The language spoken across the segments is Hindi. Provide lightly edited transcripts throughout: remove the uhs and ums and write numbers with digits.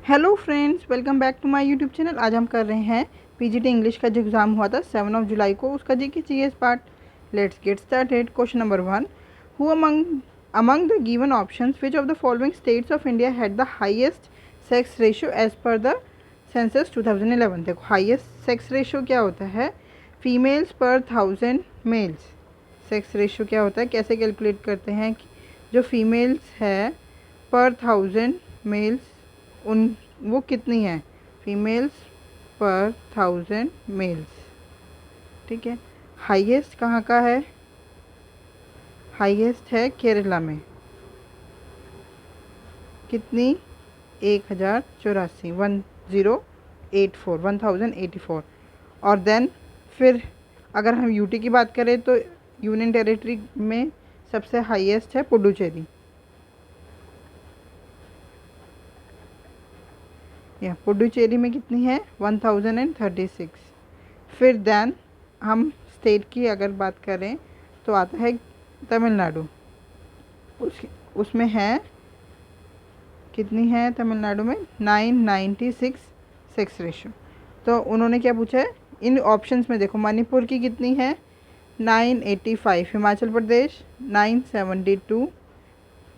Hello friends, welcome back to my YouTube channel. आज हम कर रहे हैं पीजीटी इंग्लिश का जो एग्ज़ाम हुआ था 7 जुलाई को, उसका G K GS part. Let's get started. Question number 1, who among the given options which of the following states of India had the highest sex ratio as per the census 2011। देखो, हाईएस्ट सेक्स रेशियो क्या होता है? फीमेल्स पर 1000 मेल्स। सेक्स रेशियो क्या होता है, कैसे कैलकुलेट करते हैं? जो फीमेल्स है पर 1000 मेल्स, उन वो कितनी है? फीमेल्स पर 1000 मेल्स। ठीक है। हाईएस्ट कहाँ का है? हाईएस्ट है केरला में। कितनी? 1084, 1084। और देन फिर अगर हम यूटी की बात करें तो यूनियन टेरिटरी में सबसे हाईएस्ट है पुडुचेरी। या पुडुचेरी में कितनी है? 1036। फिर देन हम स्टेट की अगर बात करें तो आता है तमिलनाडु। उसमें है कितनी है? तमिलनाडु में 996 सेक्स रेशो। तो उन्होंने क्या पूछा है इन ऑप्शंस में? देखो, मणिपुर की कितनी है? 985, हिमाचल प्रदेश 972,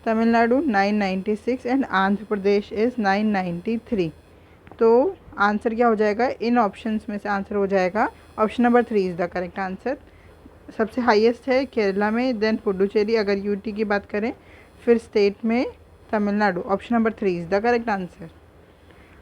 तमिलनाडु 996 एंड आंध्र प्रदेश इज़ 993। तो आंसर क्या हो जाएगा? इन ऑप्शंस में से आंसर हो जाएगा option number 3 is the correct answer. सबसे हाईएस्ट है केरला में, देन पुडुचेरी अगर यूटी की बात करें, फिर स्टेट में Tamil Nadu. Option number 3 is the correct answer.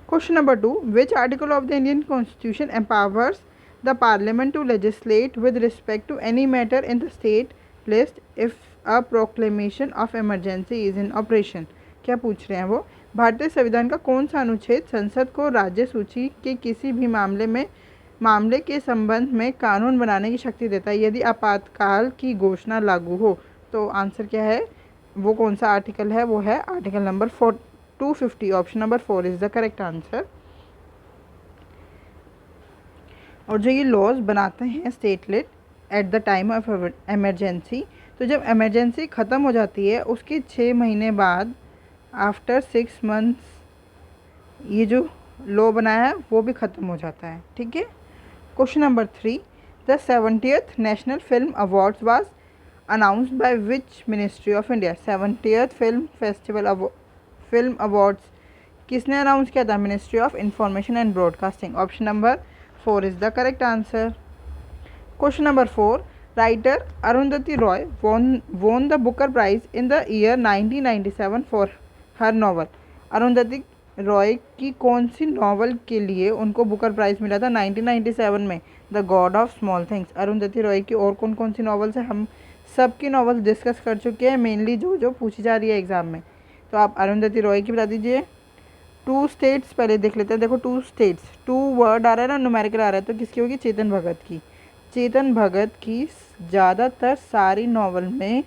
Question number 2, which article of the Indian constitution empowers the parliament to legislate with respect to any matter in the state list if a proclamation of emergency is in operation? क्या पूछ रहे हैं वो? भारतीय संविधान का कौन सा अनुच्छेद संसद को राज्य सूची के किसी भी मामले के संबंध में कानून बनाने की शक्ति देता है यदि आपातकाल की घोषणा लागू हो? तो आंसर क्या है? वो कौन सा आर्टिकल है? वो है article number 250। Option number 4 is the correct answer. और जो ये लॉज बनाते हैं state list at the time of emergency, तो जब एमरजेंसी ख़त्म हो जाती है उसके 6 महीने बाद, आफ्टर 6 मंथ्स, ये जो लॉ बनाया है वो भी ख़त्म हो जाता है। ठीक है। Question number 3, the 70th national film awards was announced by which ministry of India? 70th film awards किसने अनाउंस किया था? Ministry of information and broadcasting. Option number 4 is the correct answer. Question number 4, writer Arundhati Roy won the Booker prize in the year 1997 for her novel. Arundhati Roy की कौन सी नॉवल के लिए उनको बुकर प्राइज़ मिला था 1997 में? The God of small things. Arundhati Roy की और कौन कौन सी नॉवेल्स हैं? हम सबकी नॉवेल्स डिस्कस कर चुके हैं, मेनली जो जो पूछी जा रही है एग्ज़ाम में। तो आप अरुंधति रॉय की बता दीजिए। 2 स्टेट्स पहले देख लेते हैं। देखो, 2 स्टेट्स, 2 वर्ड आ रहा है ना, न्यूमेरिकल आ रहा है, तो किसकी होगी? चेतन भगत की। चेतन भगत की ज़्यादातर सारी नॉवल में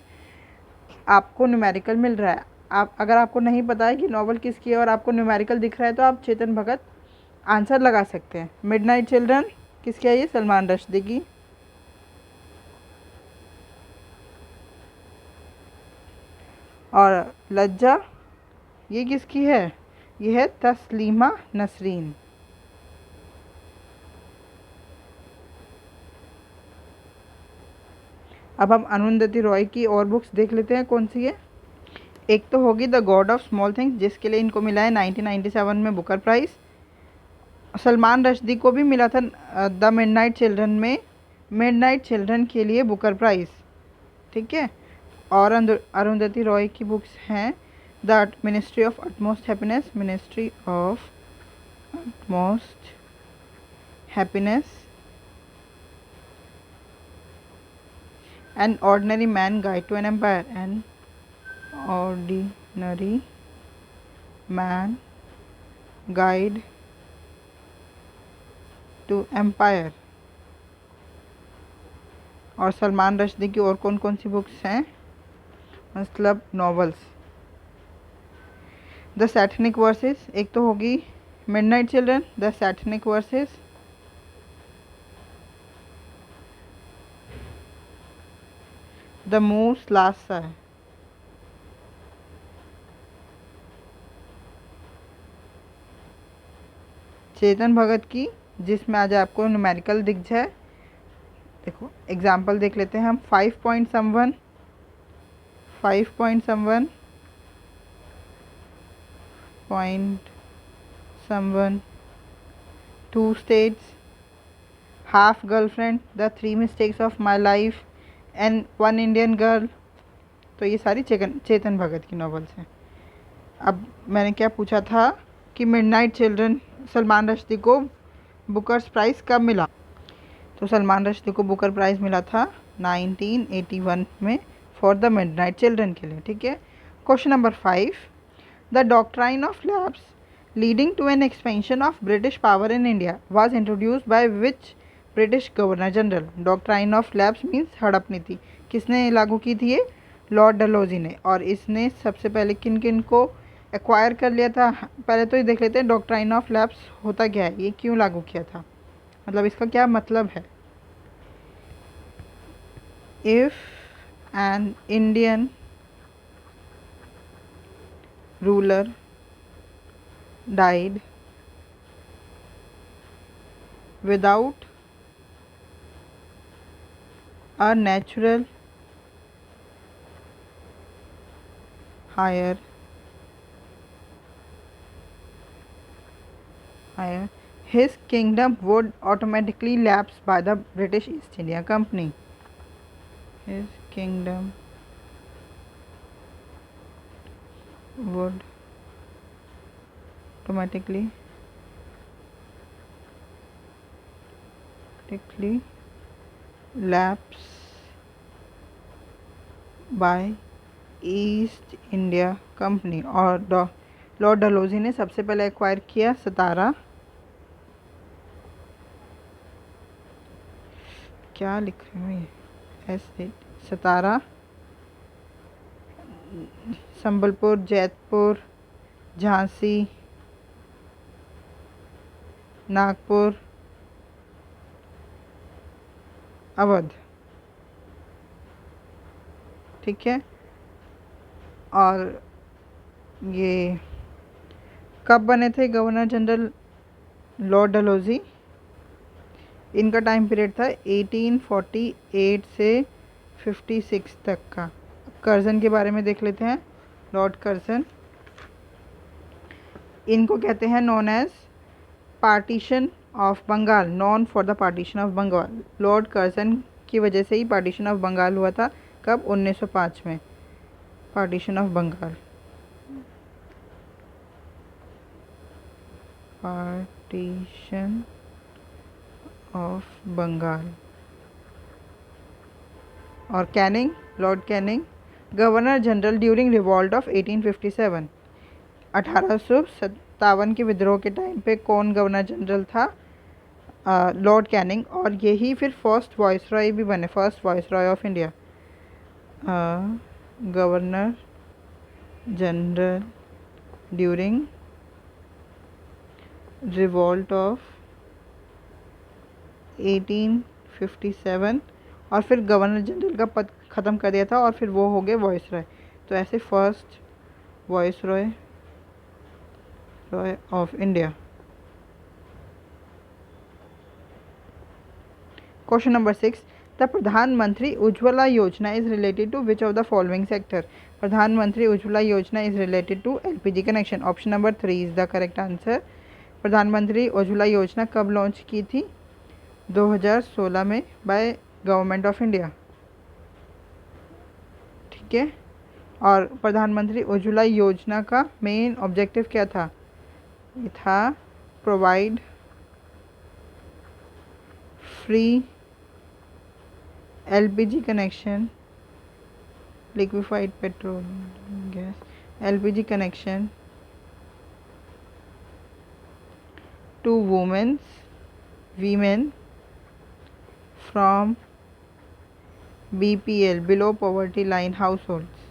आपको न्यूमेरिकल मिल रहा है। आप अगर आपको नहीं पता है कि नॉवल किसकी है और आपको न्यूमेरिकल दिख रहा है तो आप चेतन भगत आंसर लगा सकते हैं। मिडनाइट चिल्ड्रन किसकी है? ये सलमान रश्दी की। और लज्जा ये किसकी है? ये है तस्लीमा नसरीन। अब हम अरुंधति रॉय की और बुक्स देख लेते हैं कौन सी है। एक तो होगी the God of small things, जिसके लिए इनको मिला है 1997 में बुकर प्राइज़। सलमान रश्दी को भी मिला था द मिडनाइट चिल्ड्रन में, मिडनाइट चिल्ड्रन के लिए बुकर प्राइज़। ठीक है। और अरुंधति रॉय की बुक्स हैं the ministry of utmost happiness, ministry of utmost happiness, an ordinary man guide to an empire, an ordinary man guide to empire. और सलमान रश्दी की और कौन कौन सी बुक्स हैं, मतलब नॉवेल्स? द सैटनिक वर्सेस, एक तो होगी midnight children, the Satanic versus, the moves last है, चेतन भगत की, जिसमें आज आपको न्यूमेरिकल दिख जाए। देखो एग्जाम्पल देख लेते हैं हम। 5 point someone, 5 point someone, point someone, 2 states, half girlfriend, the 3 mistakes of my life and 1 Indian girl. तो ये सारी चेतन भगत की नॉवेल्स हैं। अब मैंने क्या पूछा था कि मिडनाइट चिल्ड्रन सलमान रश्दी को बुकर्स प्राइज़ कब मिला? तो सलमान रश्दी को बुकर प्राइज़ मिला था 1981 में फॉर द मिडनाइट चिल्ड्रन के लिए। ठीक है। Question number 5, the doctrine of lapse leading to an expansion of British power in India was introduced by which British governor general? Doctrine of lapse means हड़प नीति। किसने लागू की थी ये? लॉर्ड डलहौजी ने। और इसने सबसे पहले किन किन को एक्वायर कर लिया था? पहले तो ये देख लेते हैं डॉक्ट्राइन ऑफ लैब्स होता क्या है, ये क्यों लागू किया था, मतलब इसका क्या मतलब है। If an Indian ruler died without a natural heir, his kingdom would automatically lapse by the British East India Company. His kingdom would automatically lapse by east India company. और लॉर्ड डलहौजी ने सबसे पहले एक्वायर किया सतारा, क्या लिख रहे हो ये, ऐसे सतारा, संबलपुर, जैतपुर, झांसी, नागपुर, अवध। ठीक है। और ये कब बने थे गवर्नर जनरल लॉर्ड डलहौजी? इनका टाइम पीरियड था 1848 से 56 तक का। कर्जन के बारे में देख लेते हैं। लॉर्ड कर्जन, इनको कहते हैं known as partition of Bengal, known for the partition of Bengal. Lord Curzon की वजह से ही पार्टीशन ऑफ बंगाल हुआ था। कब? 1905 में partition of Bengal. Partition of Bengal. और Canning, Lord Canning, governor general during revolt of 1857। 1857 के विद्रोह के टाइम पे कौन गवर्नर जनरल था? Lord Canning. और यही फिर फर्स्ट वाइसरॉय भी बने, first viceroy of India. Governor general during revolt of 1857। और फिर गवर्नर जनरल का पद ख़त्म कर दिया था और फिर वो हो गए वाइसरॉय। तो ऐसे first viceroy of India. Question number 6, the Pradhan Mantri Ujjwala Yojana is related to which of the following sector? Pradhan Mantri Ujjwala Yojana is related to LPG connection. Option number 3 is the correct answer. Pradhan Mantri Ujjwala योजना कब लॉन्च की थी? 2016 में बाय गवर्नमेंट ऑफ इंडिया। ठीक है। और प्रधानमंत्री उज्ज्वला योजना का मेन ऑब्जेक्टिव क्या था? ये था provide free LPG connection, liquefied petrol gas, LPG connection to women from BPL, below poverty line households.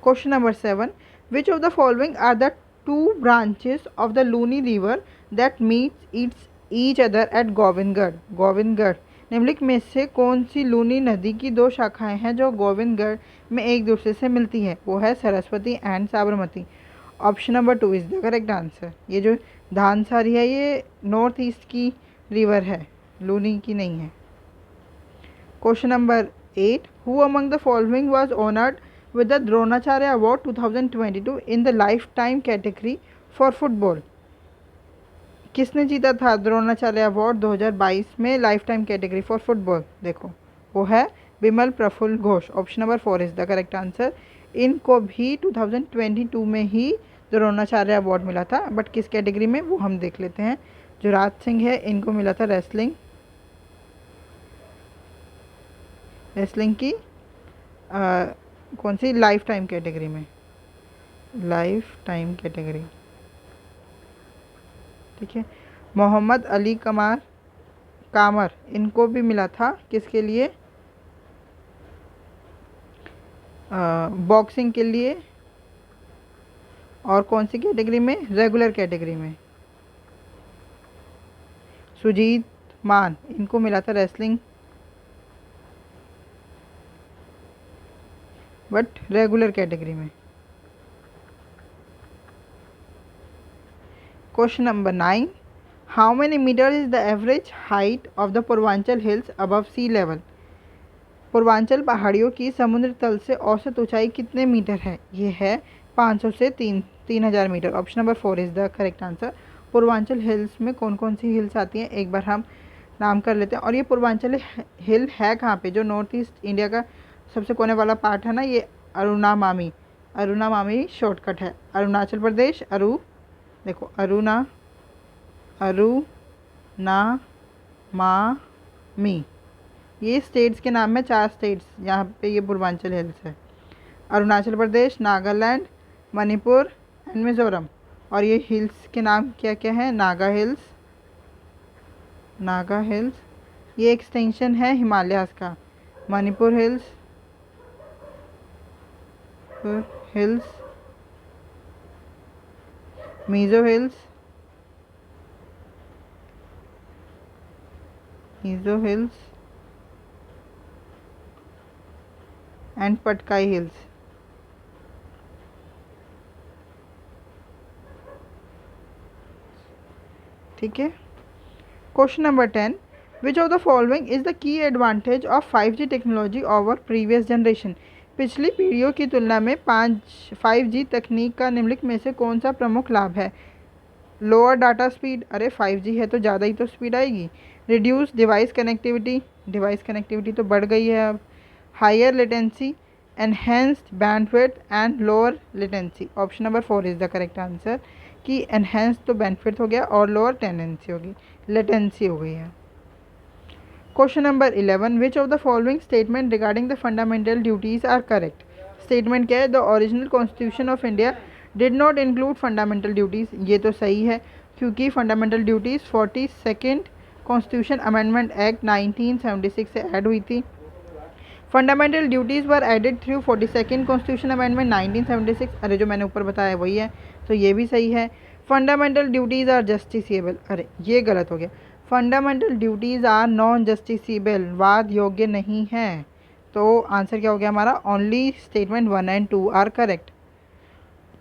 Question number 7, which of the following are the two branches of the Luni river that meets each other at Govindgarh? Govindgarh निम्नलिखित में से कौन सी लूनी नदी की दो शाखाएं हैं जो गोविंदगढ़ में एक दूसरे से मिलती है? वो है Saraswati and Sabarmati. Option number 2 is the correct answer. ये जो धानसारी है ये नॉर्थ ईस्ट की रिवर है, लूनी की नहीं है। Question number 8, who among the following was honoured with the Dronacharya award 2022 in the lifetime category for football? किसने जीता था द्रोणाचार्य अवार्ड 2022 में lifetime category for football? देखो वो है Vimal Prafulla Ghosh. Option number 4 is the correct answer. इनको भी 2022 में ही द्रोणाचार्य अवार्ड मिला था, बट किस कैटेगरी में वो हम देख लेते हैं। जो राज सिंह है इनको मिला था रेसलिंग की कौन सी लाइफ टाइम कैटेगरी में, लाइफ टाइम कैटेगरी। ठीक है। मोहम्मद अली कामर इनको भी मिला था किसके लिए? बॉक्सिंग के लिए। और कौन सी कैटेगरी में? रेगुलर कैटेगरी में। सुजीत मान इनको मिला था रेसलिंग, बट रेगुलर कैटेगरी में। Question number 9, how many metre is the average height of the Purvanchal hills above sea level? Purvanchal पहाड़ियों की समुद्र तल से औसत ऊंचाई कितने मीटर है? ये है 500 से 3000 metre. Option number 4 is the correct answer. Purvanchal hills में कौन कौन सी हिल्स आती हैं एक बार हम नाम कर लेते हैं। और ये पूर्वांचल हिल है कहाँ पे? जो नॉर्थ ईस्ट इंडिया का सबसे कोने वाला पार्ट है ना, ये अरुणामामी शॉर्टकट है। अरुणाचल प्रदेश देखो अरुणामामी ये स्टेट्स के नाम है, 4 स्टेट्स यहाँ पे ये पूर्वांचल हिल्स है। अरुणाचल प्रदेश, नागालैंड, मणिपुर एंड मिज़ोरम। और ये हिल्स के नाम क्या क्या हैं? नागा हिल्स ये एक्सटेंशन है हिमालयाज़ का। Manipur hills, Mizo hills and Patkai hills. ठीक है। Question number 10, which of the following is the key advantage of 5G technology over previous generation? पिछली पीढ़ियों की तुलना में 5G तकनीक का निम्नलिखित में से कौन सा प्रमुख लाभ है? लोअर डाटा स्पीड, अरे 5G है तो ज़्यादा ही तो स्पीड आएगी। रिड्यूस डिवाइस कनेक्टिविटी तो बढ़ गई है अब। Higher latency, enhanced bandwidth and lower latency. Option number 4 is the correct answer कि एनहेंस तो बैंडविड्थ हो गया और लोअर लेटेंसी हो गई है। Question number 11, which of the following statement regarding the fundamental duties are correct? Statement क्या है? The original constitution of India did not include fundamental duties. ये तो सही है क्योंकि fundamental duties 42nd constitution amendment act 1976 से ऐड हुई थी। Fundamental duties were added through 42nd constitution amendment 1976। अरे जो मैंने ऊपर बताया वही है, तो ये भी सही है। फंडामेंटल ड्यूटीज़ आर जस्टिसेबल, अरे ये गलत हो गया। Fundamental duties are non justiciable, वाद योग्य नहीं है। तो आंसर क्या हो गया हमारा? Only statement 1 and 2 are correct.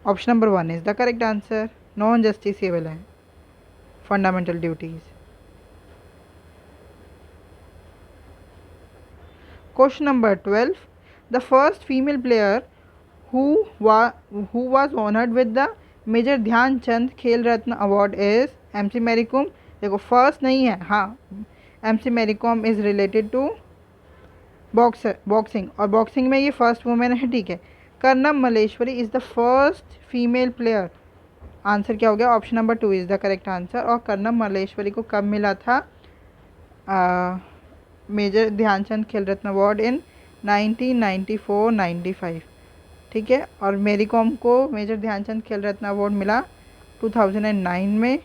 Option number 1 is the correct answer. Non justiciable है fundamental duties. Question number 12, the first female player who was honored with the major Dhyan Chand Khel Ratna award is MC Mary Kom. देखो फर्स्ट नहीं है, हाँ MC Mary Kom is related to boxing और बॉक्सिंग में ये फर्स्ट वुमेन है। ठीक है। Karnam Malleswari is the first female player. Answer क्या हो गया? Option number 2 is the correct answer. और कर्नम मल्लेश्वरी को कब मिला था मेजर ध्यानचंद खेल रत्न अवार्ड? इन 1994-95। ठीक है। और मेरी कॉम को मेजर ध्यानचंद खेल रत्न अवार्ड मिला 2009 में।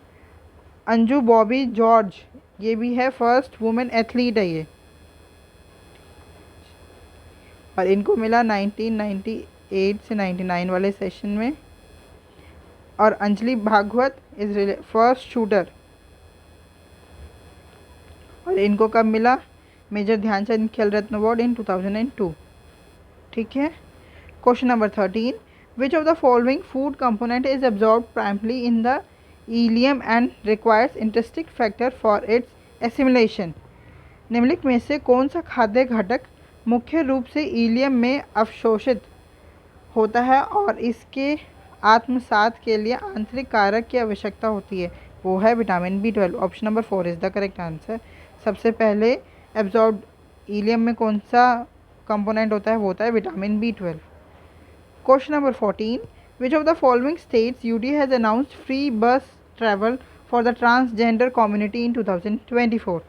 अंजू बॉबी जॉर्ज ये भी है फर्स्ट वुमेन एथलीट है ये, और इनको मिला 1998 से 99 वाले सेशन में। और Anjali Bhagwat is first shooter, और इनको कब मिला? Major Dhyan Chand Khel Ratna award in 2002। ठीक है। Question number 13, which of the following food component is absorb primarily in the ileum and requires intrinsic factor for its assimilation. निम्नलिखित में से कौन सा खाद्य घटक मुख्य रूप से इलियम में अवशोषित होता है और इसके आत्मसात के लिए आंतरिक कारक की आवश्यकता होती है? वो है vitamin B12। Option number 4 is the correct answer. सबसे पहले एब्जॉर्ब इलियम में कौन सा कंपोनेंट होता है? वो होता है vitamin B12। Question number 14, which of the following states UT has announced free bus travel for the transgender community in 2024।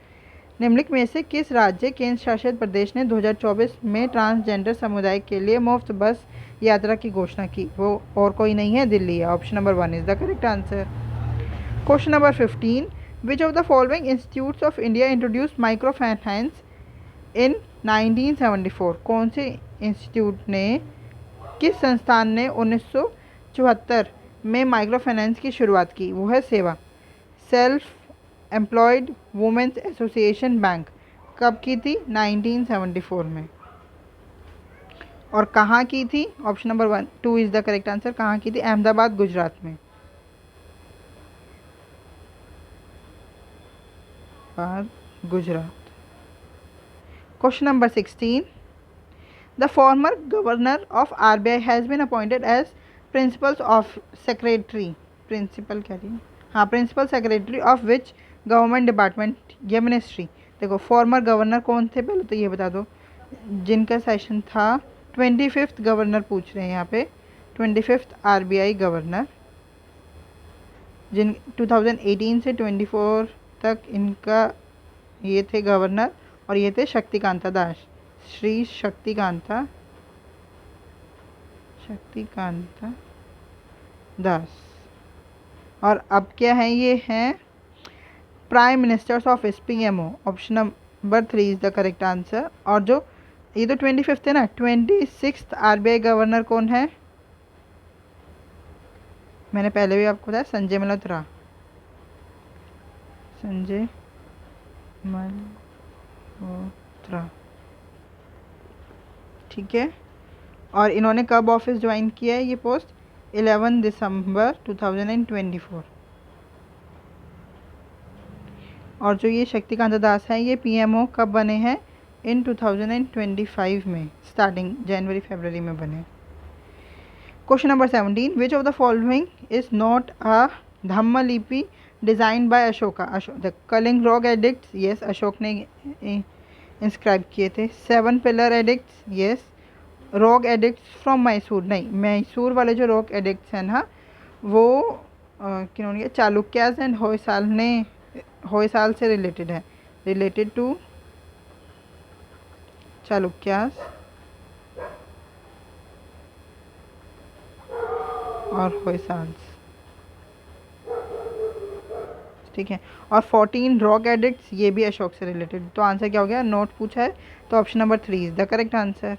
निम्नलिखित में से किस राज्य केंद्र शासित प्रदेश ने 2024 में ट्रांसजेंडर समुदाय के लिए मुफ्त बस यात्रा की घोषणा की? वो और कोई नहीं है, दिल्ली है। Option number 1 is the correct answer. Question number 15, which of the following institutes of India introduced microfinance in 1974? कौन से इंस्टीट्यूट ने, किस संस्थान ने 1974 में माइक्रो फाइनेंस की शुरुआत की? वो है सेवा, self employed women's association bank. कब की थी? 1974 में। और कहाँ की थी? Option number 1 2 is the correct answer. कहाँ की थी? अहमदाबाद, गुजरात में। Gujarat. Question number 16, the former governor of RBI has been appointed as principal of secretary, principal क्या रही है? हाँ, principal secretary of which government department या मिनिस्ट्री? देखो, फॉर्मर गवर्नर कौन थे पहले तो ये बता दो, जिनका सेशन था 25th गवर्नर पूछ रहे हैं यहाँ पे, 25th RBI गवर्नर, जिन 2018 से 24 तक इनका ये थे गवर्नर, और ये थे शक्तिकांता दास, श्री शक्तिकांता दास। और अब क्या है? ये हैं prime minister's office, PMO। Option number 3 is the correct answer. और जो ये तो 25th है ना, 26th RBI गवर्नर कौन है? मैंने पहले भी आपको बताया, संजय मल्होत्रा। संजय मल्होत्रा, ठीक है। और इन्होंने कब ऑफिस ज्वाइन किया है? ये पोस्ट 11 दिसंबर 2024। और जो ये शक्तिकांता दास हैं, ये PMO कब बने हैं? इन 2025 में, स्टार्टिंग जनवरी फरवरी में बने। Question number 17, which of the following is not a Dhammalipi design by Ashoka? The Kalinga rock edicts, yes, Ashok ने इंस्क्राइब किए थे। 7 pillar edicts, yes. Rock edicts from Mysore, नहीं, मैसूर वाले जो रॉक एडिक्ट्स हैं ना, वो किन्होंने? चालुक्यास एंड होयसाल से रिलेटेड है, रिलेटेड टू चालुक्यास और होयसाल्स, ठीक है। और 14 रॉक एडिक्ट्स, ये भी अशोक से रिलेटेड। तो आंसर क्या हो गया? नोट पूछा है, तो option number 3 is the correct answer.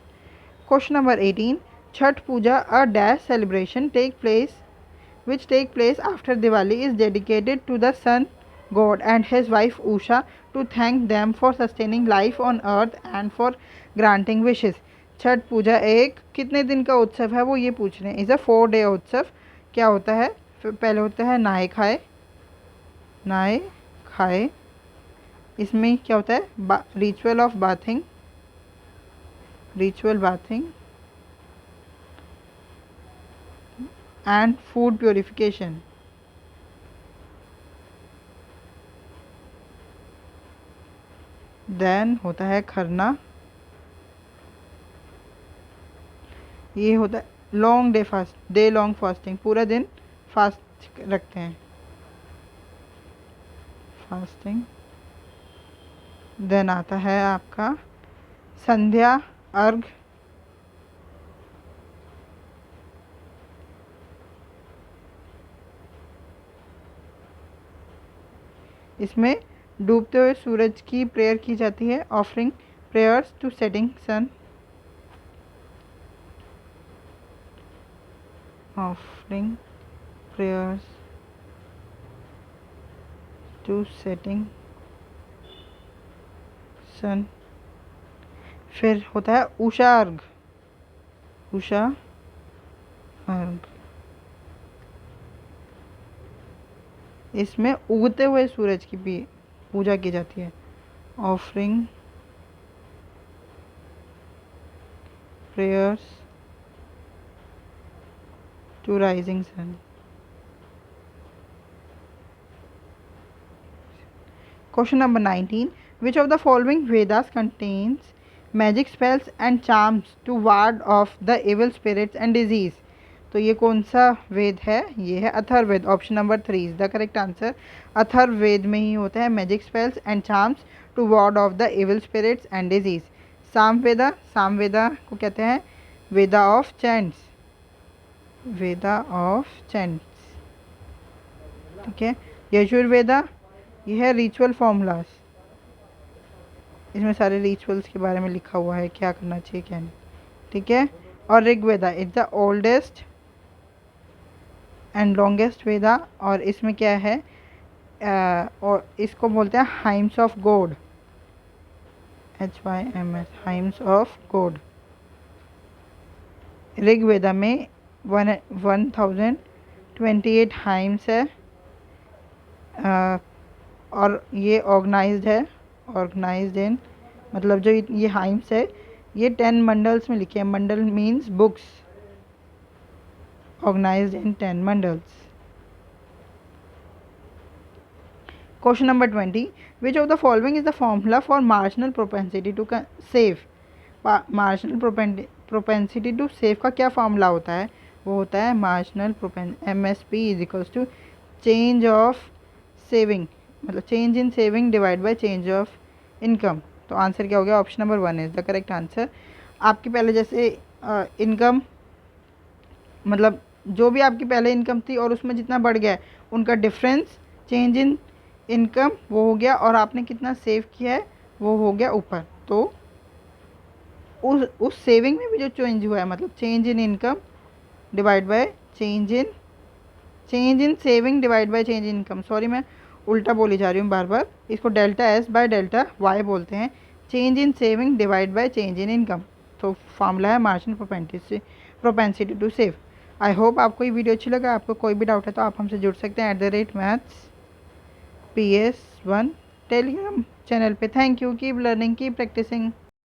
Question number 18, Chhath Puja a dash celebration which take place after Diwali is dedicated to the sun god and his wife Usha to thank them for sustaining life on earth and for granting wishes। Chhath Puja एक कितने दिन का उत्सव है? वो ये पूछ रहे हैं। इज़ अ 4-day उत्सव। क्या होता है? पहले होता है नहाए खाए। इसमें क्या होता है? Ritual bathing and food purification. Then होता है खरना। ये होता है डे लॉन्ग फास्टिंग, पूरा दिन फास्ट रखते हैं, फास्टिंग। देन आता है आपका संध्या अर्घ। इसमें डूबते हुए सूरज की प्रेयर की जाती है, offering prayers to setting sun, offering prayers to setting sun. फिर होता है उषा अर्घ, उषा अर्घ, इसमें उगते हुए सूरज की भी पूजा की जाती है। Offering prayers to rising sun. Question number 19, which of the following Vedas contains magic spells and charms to ward off the evil spirits and disease. तो ये कौन सा वेद है? ये है Atharvaveda. Option number 3 is the correct answer. Atharvaveda में ही होता है magic spells and charms to ward off the evil spirits and disease. Samaveda, Samaveda को कहते हैं Veda of chants, Veda of chants, ठीक है। यजुर्वेदा, ये है रिचुअल फॉर्मूलाज, इसमें सारे रिचुअल्स के बारे में लिखा हुआ है, क्या करना चाहिए क्या नहीं, ठीक है। और Rigveda is the oldest and longest Veda, और इसमें क्या है और इसको बोलते हैं hymns of God, HYMS, hymns of God. Rigveda में 1028 हाइम्स है, और ये ऑर्गेनाइज्ड है, ऑर्गेनाइज्ड इन, मतलब जो ये हाइम्स है ये 10 मंडल्स में लिखे हैं। Mandal means books, organized in 10 mandals. Question number 20, which of the following is the formula for marginal propensity to save. Marginal propensity to save का क्या फॉर्मूला होता है? वो होता है marginal MSP is equals to change of saving, मतलब change in saving divide by change of income. तो आंसर क्या हो गया? Option number 1 is the correct answer. आपकी पहले जैसे इनकम, मतलब जो भी आपकी पहले इनकम थी और उसमें जितना बढ़ गया है उनका डिफरेंस चेंज इन इनकम वो हो गया, और आपने कितना सेव किया है वो हो गया ऊपर। तो उस सेविंग में भी जो चेंज हुआ है, मतलब change in income divide by change in saving divide by change in income, sorry मैं उल्टा बोली जा रही हूँ बार बार, इसको delta S by delta Y बोलते हैं। Change in saving divide by change in income, तो फार्मूला है marginal propensity to save. I hope आपको ये वीडियो अच्छी लगा। आपको कोई भी डाउट है तो आप हमसे जुड़ सकते हैं @maths PS1 टेलीग्राम चैनल पे। Thank you, keep learning, keep practising.